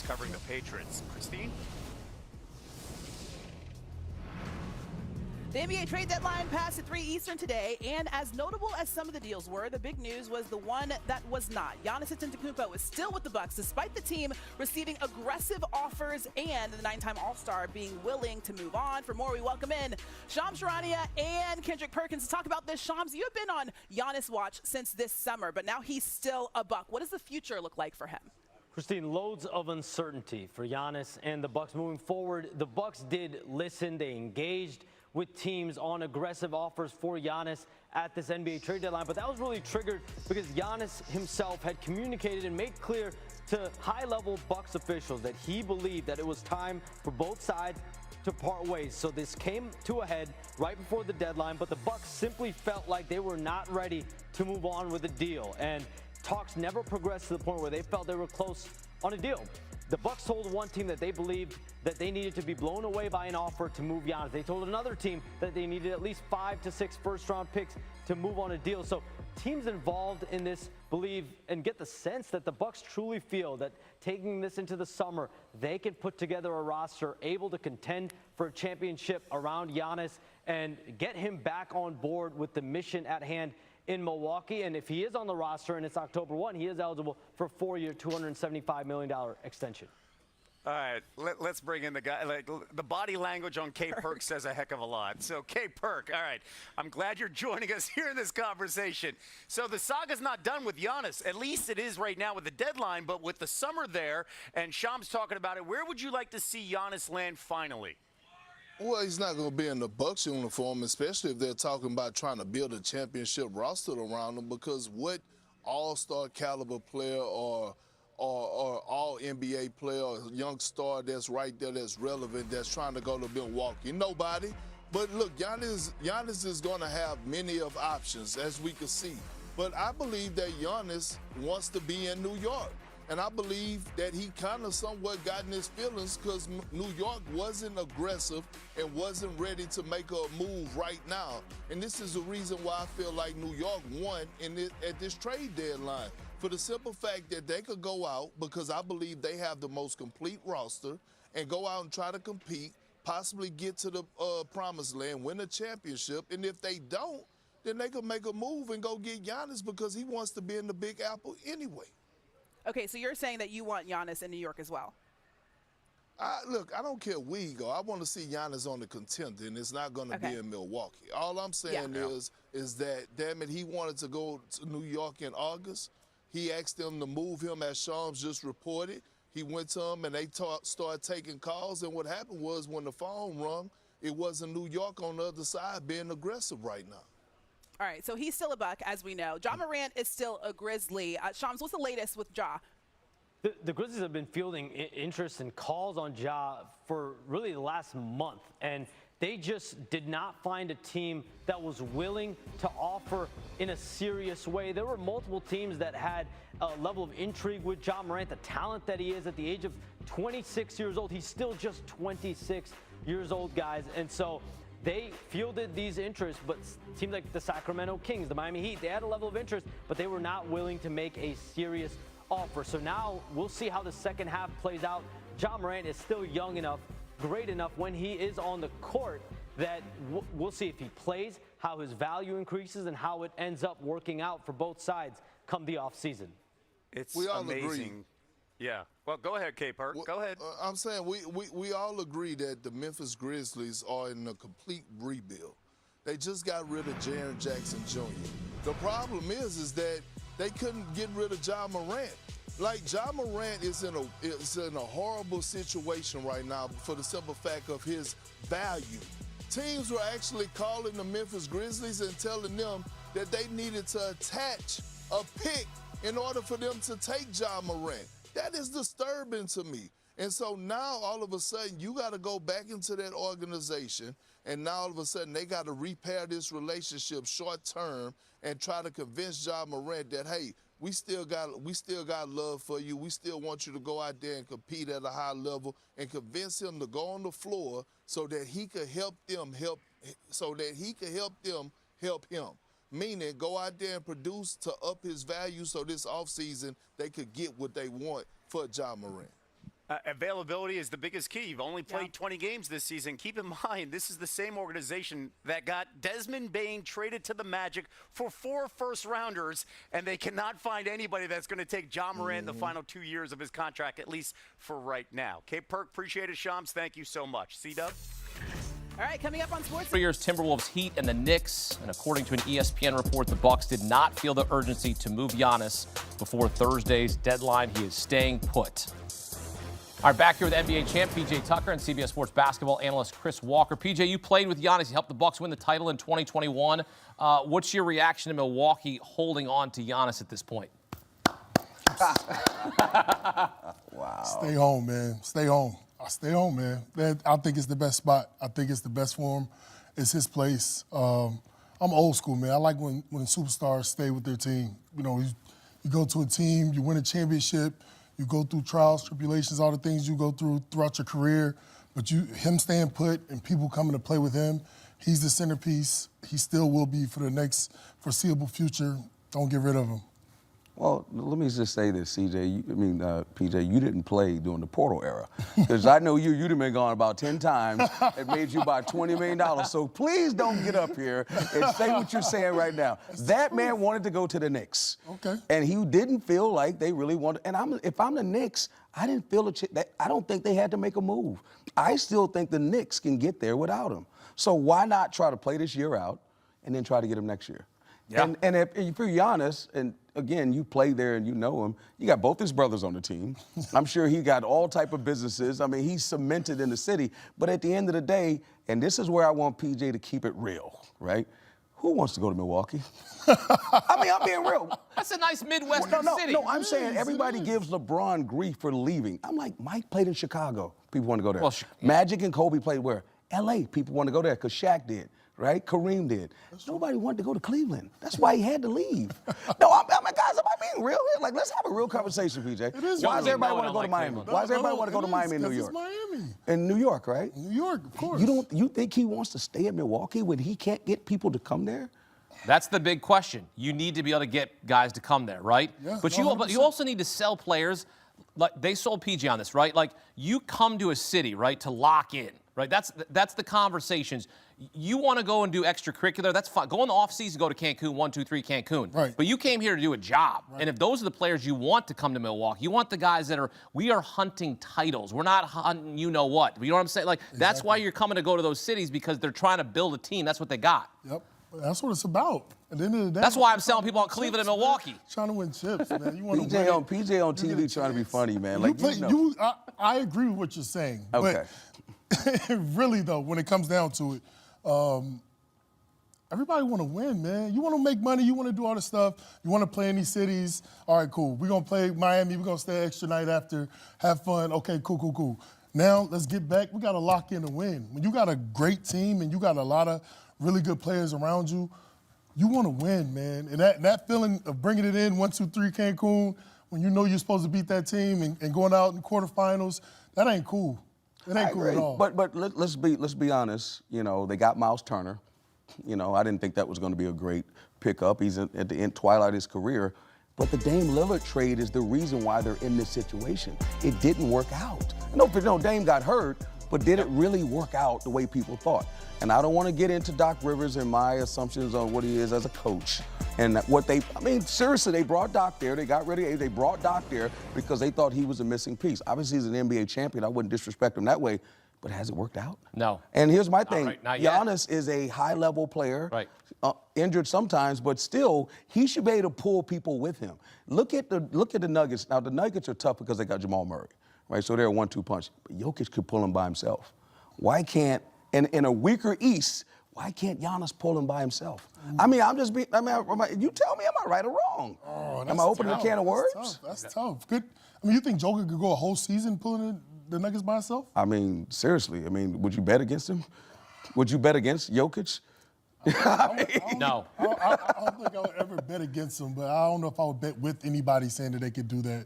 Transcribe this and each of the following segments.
Bucks covering the Patriots. Christine? The NBA trade deadline passed at 3 Eastern today, and as notable as some of the deals were, the big news was the one that was not. Giannis Antetokounmpo is still with the Bucks, despite the team receiving aggressive offers and the 9-time All-Star being willing to move on. For more, we welcome in Shams Charania and Kendrick Perkins to talk about this. Shams, you have been on Giannis watch since this summer, but now he's still a Buck. What does the future look like for him? Christine, loads of uncertainty for Giannis and the Bucks moving forward. The Bucks did listen. They engaged with teams on aggressive offers for Giannis at this NBA trade deadline. But that was really triggered because Giannis himself had communicated and made clear to high-level Bucks officials that he believed that it was time for both sides to part ways. So this came to a head right before the deadline, but the Bucks simply felt like they were not ready to move on with a deal. And talks never progressed to the point where they felt they were close on a deal. The Bucks told one team that they believed that they needed to be blown away by an offer to move Giannis. They told another team that they needed at least 5 to 6 first-round picks to move on a deal. So teams involved in this believe and get the sense that the Bucks truly feel that taking this into the summer, they can put together a roster able to contend for a championship around Giannis and get him back on board with the mission at hand in Milwaukee. And if he is on the roster and it's October 1, he is eligible for a 4-year, $275 million extension. All right, let's bring in the guy. Like, the body language on K. Perk says a heck of a lot. So, K. Perk, all right, I'm glad you're joining us here in this conversation. So the saga's not done with Giannis. At least it is right now with the deadline, but with the summer there, and Shams talking about it, where would you like to see Giannis land finally? Well, he's not going to be in the Bucks uniform, especially if they're talking about trying to build a championship roster around him, because what all-star caliber player or all NBA player or young star that's right there that's relevant that's trying to go to Milwaukee? Nobody. But look, Giannis is going to have many of options, as we can see. But I believe that Giannis wants to be in New York. And I believe that he kind of somewhat got in his feelings because New York wasn't aggressive and wasn't ready to make a move right now. And this is the reason why I feel like New York won at this trade deadline. For the simple fact that they could go out, because I believe they have the most complete roster, and go out and try to compete, possibly get to the promised land, win a championship. And if they don't, then they could make a move and go get Giannis because he wants to be in the Big Apple anyway. Okay, so you're saying that you want Giannis in New York as well? Look, I don't care where he go. I want to see Giannis on the contender, and it's not going to be in Milwaukee. All I'm saying is that, damn it, he wanted to go to New York in August. He asked them to move him, as Shams just reported. He went to him, and they started taking calls, and what happened was when the phone rung, it wasn't New York on the other side being aggressive right now. All right, so he's still a Buck, as we know. Ja Morant is still a Grizzly. Shams, what's the latest with Ja? The Grizzlies have been fielding interest and calls on Ja for really the last month, and they just did not find a team that was willing to offer in a serious way. There were multiple teams that had a level of intrigue with Ja Morant, the talent that he is at the age of 26 years old. He's still just 26 years old, guys, and so they fielded these interests, but teams like the Sacramento Kings, the Miami Heat, they had a level of interest, but they were not willing to make a serious offer. So now we'll see how the second half plays out. Ja Morant is still young enough, great enough when he is on the court that we'll see if he plays, how his value increases, and how it ends up working out for both sides come the offseason. It's amazing. Yeah. Well, go ahead, K. Perk. Go ahead. I'm saying we all agree that the Memphis Grizzlies are in a complete rebuild. They just got rid of Jaren Jackson Jr. The problem is that they couldn't get rid of Ja Morant. Like, Ja Morant is in a horrible situation right now for the simple fact of his value. Teams were actually calling the Memphis Grizzlies and telling them that they needed to attach a pick in order for them to take Ja Morant. That is disturbing to me. And so now all of a sudden you got to go back into that organization, and now all of a sudden they got to repair this relationship short term and try to convince Ja Morant that, hey, we still got love for you. We still want you to go out there and compete at a high level, and convince him to go on the floor so that he could help him. Meaning, go out there and produce to up his value so this offseason they could get what they want for Ja Morant. Availability is the biggest key. You've only played 20 games this season. Keep in mind, this is the same organization that got Desmond Bane traded to the Magic for 4 first-rounders, and they cannot find anybody that's going to take Ja Morant the final 2 years of his contract, at least for right now. K. Perk, appreciate it. Shams, thank you so much. C-Dub? All right, coming up on Sports. Warriors, Timberwolves, Heat, and the Knicks. And according to an ESPN report, the Bucks did not feel the urgency to move Giannis before Thursday's deadline. He is staying put. All right, back here with NBA champ PJ Tucker and CBS Sports basketball analyst Chris Walker. PJ, you played with Giannis. You helped the Bucks win the title in 2021. What's your reaction to Milwaukee holding on to Giannis at this point? Wow. Stay home, man. Stay home. Stay home, man. I think it's the best spot. I think it's the best for him. It's his place. I'm old school, man. I like when superstars stay with their team. You know, you go to a team, you win a championship, you go through trials, tribulations, all the things you go through throughout your career. But him staying put and people coming to play with him, he's the centerpiece. He still will be for the next foreseeable future. Don't get rid of him. Well, let me just say this, CJ. PJ, you didn't play during the portal era. Because I know you'd have been gone about 10 times. It made you about $20 million. So please don't get up here and say what you're saying right now. That man wanted to go to the Knicks. Okay. And he didn't feel like they really wanted. And if I'm the Knicks, I didn't feel I don't think they had to make a move. I still think the Knicks can get there without him. So why not try to play this year out and then try to get him next year? Yeah. And if you're Giannis, and again, you play there and you know him, you got both his brothers on the team. I'm sure he got all type of businesses. I mean, he's cemented in the city. But at the end of the day, and this is where I want PJ to keep it real, right? Who wants to go to Milwaukee? I mean, I'm being real. That's a nice Midwestern city. No, I'm saying everybody gives LeBron grief for leaving. I'm like, Mike played in Chicago. People want to go there. Well, Magic and Kobe played where? L.A. People want to go there because Shaq did. Right? Kareem did. Nobody wanted to go to Cleveland. That's why he had to leave. No, guys, am I being real here? Like, let's have a real conversation, PJ. Why does everybody want to go to Miami? Why does everybody want to go to Miami and New York? It's Miami. In New York, right? New York, of course. You think he wants to stay in Milwaukee when he can't get people to come there? That's the big question. You need to be able to get guys to come there, right? Yeah, but you also need to sell players. Like they sold PJ on this, right? Like you come to a city, right, to lock in, right? That's the conversations. You want to go and do extracurricular, that's fine. Go in the offseason, go to Cancun, 1, 2, 3, Cancun. Right. But you came here to do a job. Right. And if those are the players you want to come to Milwaukee, you want the guys that we are hunting titles. We're not hunting you know what. You know what I'm saying? Like, That's why you're coming to go to those cities, because they're trying to build a team. That's what they got. Yep. That's what it's about. At the end of the day, that's why I'm selling people on Cleveland and Milwaukee. Man. Trying to win chips, man. You want PJ on TV trying to be funny, man. Like, I agree with what you're saying. Okay. But really, though, when it comes down to it, everybody want to win, man. You want to make money. You want to do all this stuff. You want to play in these cities. All right, cool. We're going to play Miami. We're going to stay extra night after. Have fun. Okay, cool. Now, let's get back. We got to lock in and win. When you got a great team and you got a lot of really good players around you, you want to win, man. And that feeling of bringing it in 1, 2, 3 Cancun, when you know you're supposed to beat that team and going out in quarterfinals, that ain't cool. It ain't cool at all. But let's be honest. You know, they got Miles Turner. You know, I didn't think that was going to be a great pickup. He's at the twilight of his career. But the Dame Lillard trade is the reason why they're in this situation. It didn't work out. No, Dame got hurt, but did it really work out the way people thought? And I don't want to get into Doc Rivers and my assumptions on what he is as a coach. And seriously, they brought Doc there. They got rid of they brought Doc there because they thought he was a missing piece. Obviously, he's an NBA champion. I wouldn't disrespect him that way. But has it worked out? No. And here's my thing. Not yet. Giannis is a high-level player, right. Injured sometimes, but still, he should be able to pull people with him. Look at the Nuggets. Now, the Nuggets are tough because they got Jamal Murray, right? So they're a 1-2 punch. But Jokic could pull him by himself. Why can't, in a weaker East, why can't Giannis pull him by himself? I mean, you tell me, am I right or wrong? Oh, am I opening a can of worms? That's tough. Good. I mean, you think Joker could go a whole season pulling the Nuggets by himself? I mean, seriously. I mean, would you bet against him? Would you bet against Jokic? No. I don't think I would ever bet against him, but I don't know if I would bet with anybody saying that they could do that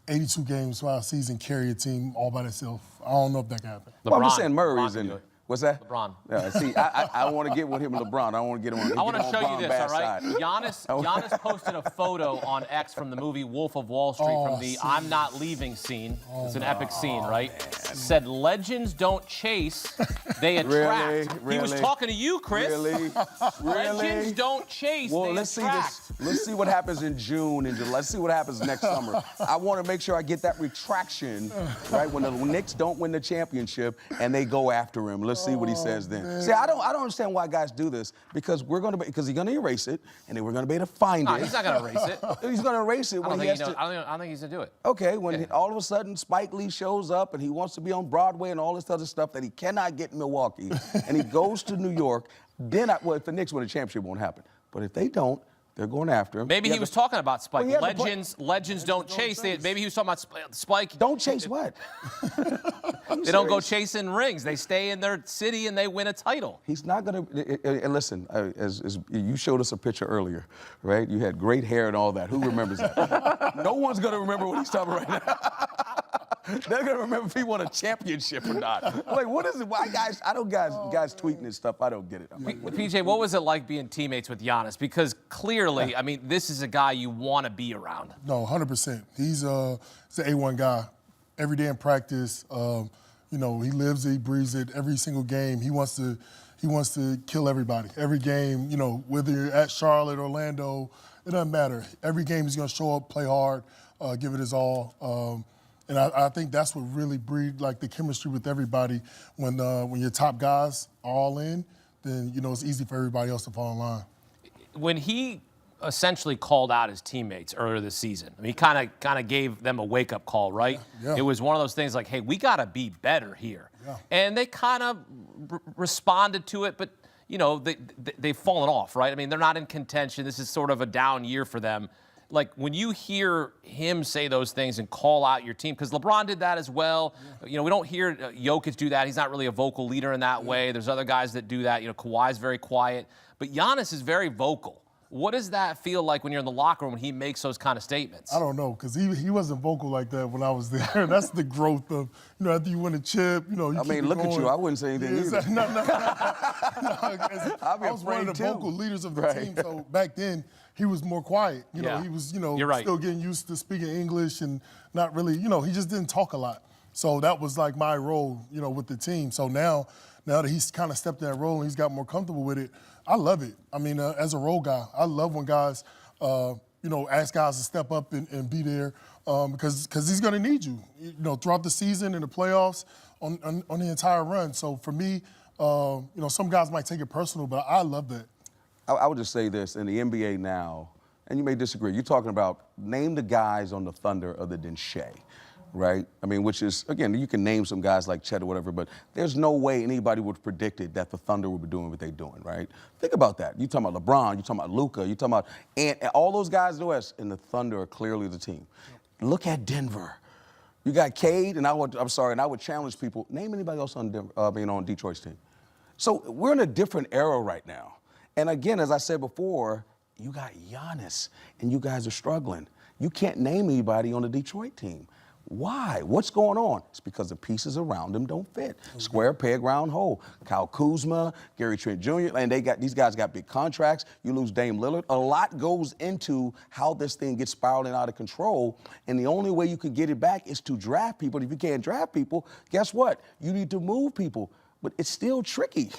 82 games throughout a season, carry a team all by themselves. I don't know if that can happen. Well, I'm just saying Murray's in there. What's that? LeBron. Yeah, see, I want to get with him and LeBron. I don't want to get him on. I want to show you this, all right? Side. Giannis posted a photo on X from the movie Wolf of Wall Street from the "I'm Not Leaving" scene. It's an epic scene, right? Said legends don't chase, they attract. Really? He was talking to you, Chris. Really? Legends don't chase, Well, they let's attract. see this. Let's see what happens in June and July. Let's see what happens next summer. I want to make sure I get that retraction, right? When the Knicks don't win the championship and they go after him. Let's see what he says then. Man. See, I don't understand why guys do this because because he's gonna erase it and then we're gonna be able to find No, it. he's not gonna erase it. He's gonna erase it I when don't he think has he to. knows. I don't think he's gonna do it. Okay, when all of a sudden Spike Lee shows up and he wants to be on Broadway and all this other stuff that he cannot get in Milwaukee, and he goes to New York, then if the Knicks win a championship, it won't happen. But if they don't, they're going after him. Maybe he was talking about Spike. Well, he has a Legends don't chase. Maybe he was talking about Spike. Don't chase what? They don't go chasing rings. They stay in their city and they win a title. He's not going to. And listen, as you showed us a picture earlier, right? You had great hair and all that. Who remembers that? No one's going to remember what he's talking right now. They're going to remember if he won a championship or not. Like, what is it? Why guys tweeting and stuff, I don't get it. PJ, what was it like being teammates with Giannis? Because clearly, I mean, this is a guy you want to be around. No, 100%. He's an A1 guy. Every day in practice, he lives it, he breathes it. Every single game, he wants to kill everybody. Every game, whether you're at Charlotte, Orlando, it doesn't matter. Every game he's going to show up, play hard, give it his all. And I think that's what really breeds like the chemistry with everybody. When your top guys are all in, then it's easy for everybody else to fall in line. When he essentially called out his teammates earlier this season, I mean, he kind of gave them a wake-up call, right? Yeah. It was one of those things like, hey, we got to be better here. Yeah. And they kind of responded to it, but they've fallen off, right? I mean, they're not in contention. This is sort of a down year for them. Like, when you hear him say those things and call out your team, because LeBron did that as well. Yeah. We don't hear Jokic do that. He's not really a vocal leader in that way. There's other guys that do that. Kawhi's very quiet. But Giannis is very vocal. What does that feel like when you're in the locker room when he makes those kind of statements? I don't know, because he wasn't vocal like that when I was there. That's the growth of, after you win a chip, you I mean, look at you. I wouldn't say anything either. No. I was one of the vocal leaders of the team, so back then he was more quiet. He was, You're right. still getting used to speaking English and not really, he just didn't talk a lot. So that was like my role, with the team. So now that he's kind of stepped in that role and he's got more comfortable with it, I love it. I mean, as a role guy, I love when guys, ask guys to step up and be there because he's going to need you, throughout the season and the playoffs on the entire run. So for me, some guys might take it personal, but I love that. I would just say this, in the NBA now, and you may disagree, you're talking about name the guys on the Thunder other than Shea, right? I mean, which is, again, you can name some guys like Chet or whatever, but there's no way anybody would have predicted that the Thunder would be doing what they're doing, right? Think about that. You're talking about LeBron, you're talking about Luka, you're talking about and all those guys in the West, and the Thunder are clearly the team. Look at Denver. You got Cade, and I would challenge people, name anybody else on Detroit's team. So we're in a different era right now. And again, as I said before, you got Giannis, and you guys are struggling. You can't name anybody on the Detroit team. Why? What's going on? It's because the pieces around him don't fit. Square peg, round hole. Kyle Kuzma, Gary Trent Jr., and these guys got big contracts. You lose Dame Lillard. A lot goes into how this thing gets spiraling out of control, and the only way you can get it back is to draft people. If you can't draft people, guess what? You need to move people. But it's still tricky.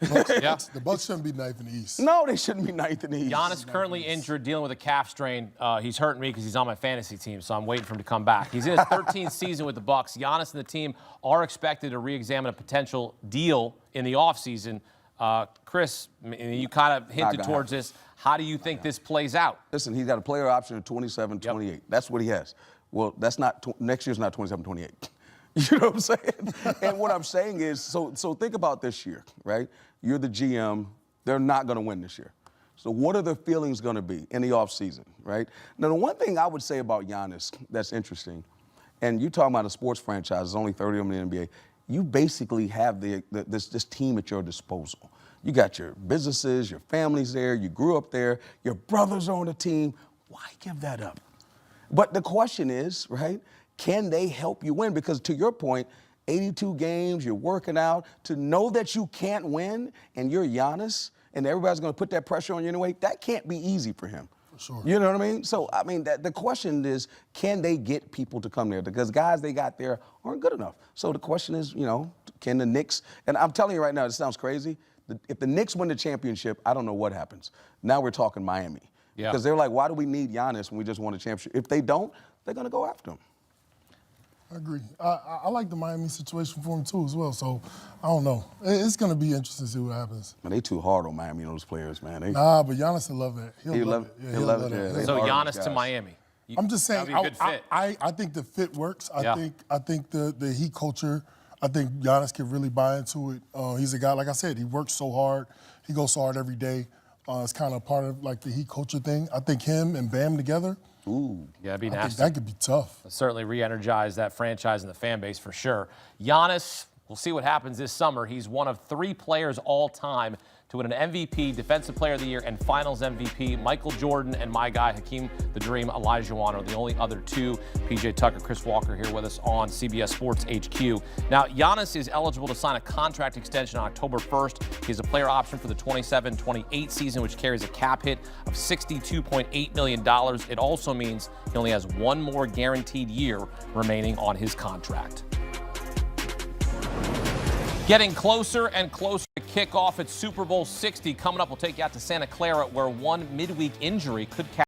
Yeah. The Bucks shouldn't be ninth in the East. No, they shouldn't be ninth in the East. Giannis currently injured, dealing with a calf strain. He's hurting me because he's on my fantasy team, so I'm waiting for him to come back. He's in his 13th season with the Bucks. Giannis and the team are expected to re-examine a potential deal in the offseason. Chris, you kind of hinted towards this. How do you think this plays out? Listen, he's got a player option of 27, 28. Yep. That's what he has. Well, that's not next year's not 27, 28. You know what I'm saying? And what I'm saying is, so think about this year, right? You're the GM. They're not going to win this year. So what are their feelings going to be in the offseason, right? Now, the one thing I would say about Giannis that's interesting, and you're talking about a sports franchise, there's only 30 of them in the NBA, you basically have this team at your disposal. You got your businesses, your family's there, you grew up there, your brothers are on the team. Why give that up? But the question is, right, can they help you win? Because to your point, 82 games, you're working out, to know that you can't win and you're Giannis and everybody's going to put that pressure on you anyway, that can't be easy for him. For sure. You know what I mean? So, I mean, the question is, can they get people to come there? Because guys they got there aren't good enough. So the question is, you know, can the Knicks, and I'm telling you right now, it sounds crazy, if the Knicks win the championship, I don't know what happens. Now we're talking Miami. Yeah. Because they're like, why do we need Giannis when we just won a championship? If they don't, they're going to go after him. I agree. I like the Miami situation for him too as well. So I don't know. It's going to be interesting to see what happens. Man, they too hard on Miami, those players, man. Nah, but Giannis will love that. He'll love it. Yeah, He'll love it. Yeah, that. they So hard on Giannis those to guys. Miami. I'm just saying. That'd be a good fit. I think the fit works. Yeah. I think the Heat culture. I think Giannis can really buy into it. He's a guy, like I said, he works so hard. He goes so hard every day. It's kind of part of like the Heat culture thing. I think him and Bam together. Ooh. Yeah, it'd be I think nasty. that could be tough. Certainly re-energize that franchise and the fan base for sure. Giannis, we'll see what happens this summer. He's one of 3 players all time to win an MVP, Defensive Player of the Year, and Finals MVP. Michael Jordan and my guy, Hakeem the Dream Olajuwon, are the only other 2. PJ Tucker, Chris Walker here with us on CBS Sports HQ. Now, Giannis is eligible to sign a contract extension on October 1st. He has a player option for the 27-28 season, which carries a cap hit of $62.8 million. It also means he only has 1 more guaranteed year remaining on his contract. Getting closer and closer to kickoff at Super Bowl 60. Coming up, we'll take you out to Santa Clara, where one midweek injury could catch